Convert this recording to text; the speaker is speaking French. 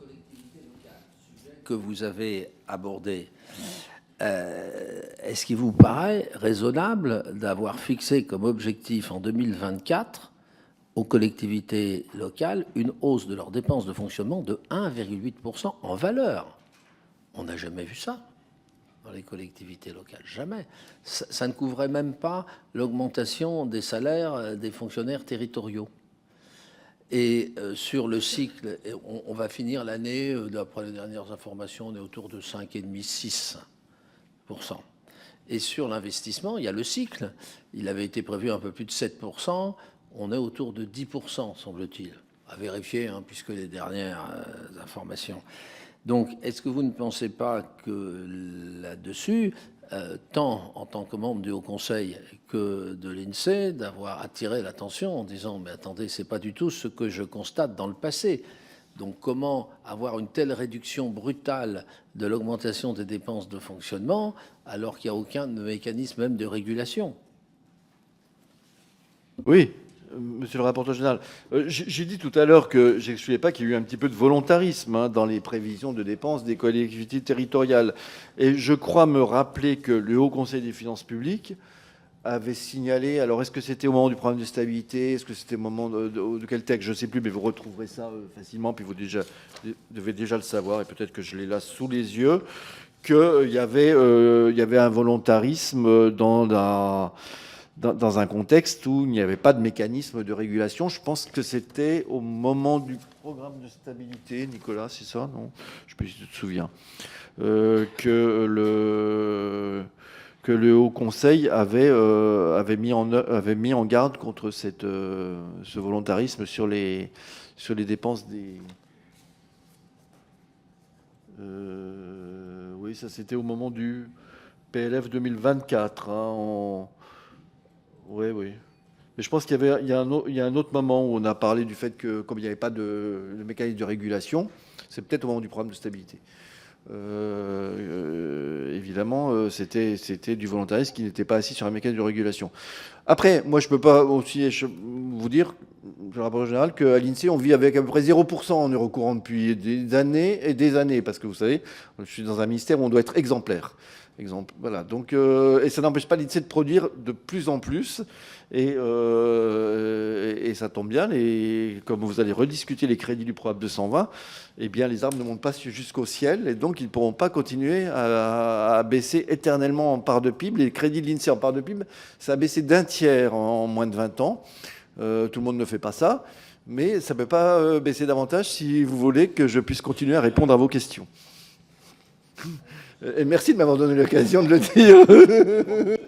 collectivités locales, sujet que vous avez abordé, est-ce qu'il vous paraît raisonnable d'avoir fixé comme objectif en 2024 aux collectivités locales une hausse de leurs dépenses de fonctionnement de 1,8% en valeur? On n'a jamais vu ça dans les collectivités locales, jamais. Ça ne couvrait même pas l'augmentation des salaires des fonctionnaires territoriaux. Et sur le cycle, on va finir l'année, d'après les dernières informations, on est autour de 5,5-6%. Et sur l'investissement, il y a le cycle. Il avait été prévu un peu plus de 7%. On est autour de 10%, semble-t-il. À vérifier, hein, puisque les dernières informations. Donc, est-ce que vous ne pensez pas que là-dessus, tant en tant que membre du Haut Conseil que de l'INSEE, d'avoir attiré l'attention en disant « mais attendez, c'est pas du tout ce que je constate dans le passé ». Donc comment avoir une telle réduction brutale de l'augmentation des dépenses de fonctionnement alors qu'il n'y a aucun mécanisme même de régulation? Oui, monsieur le rapporteur général. J'ai dit tout à l'heure que je n'excluais pas qu'il y ait eu un petit peu de volontarisme dans les prévisions de dépenses des collectivités territoriales. Et je crois me rappeler que le Haut Conseil des finances publiques avait signalé, alors est-ce que c'était au moment du programme de stabilité, est-ce que c'était au moment de quel texte, je ne sais plus, mais vous retrouverez ça facilement, puis vous devez déjà le savoir, et peut-être que je l'ai là sous les yeux, qu'il y avait un volontarisme dans un contexte où il n'y avait pas de mécanisme de régulation. Je pense que c'était au moment du programme de stabilité, Nicolas, c'est ça? Non, je ne sais plus si tu te souviens. Que le Haut Conseil avait mis en garde contre ce volontarisme sur les dépenses des... oui, ça c'était au moment du PLF 2024. Oui. Mais je pense qu'il y a un autre moment où on a parlé du fait que, comme il n'y avait pas de mécanisme de régulation, c'est peut-être au moment du programme de stabilité. Évidemment, c'était du volontarisme qui n'était pas assis sur un mécanisme de régulation. Après, moi, je ne peux pas aussi vous dire, le rapport général, qu'à l'INSEE, on vit avec à peu près 0% en euro courant depuis des années et des années, parce que vous savez, je suis dans un ministère où on doit être exemplaire. Voilà. Donc, et ça n'empêche pas l'INSEE de produire de plus en plus. Et ça tombe bien, comme vous allez rediscuter les crédits du programme 220, eh bien, les arbres ne montent pas jusqu'au ciel, et donc ils ne pourront pas continuer à baisser éternellement en part de PIB. Les crédits de l'INSEE en part de PIB, ça a baissé d'un tiers en moins de 20 ans. Tout le monde ne fait pas ça, mais ça ne peut pas baisser davantage si vous voulez que je puisse continuer à répondre à vos questions. Et merci de m'avoir donné l'occasion de le dire.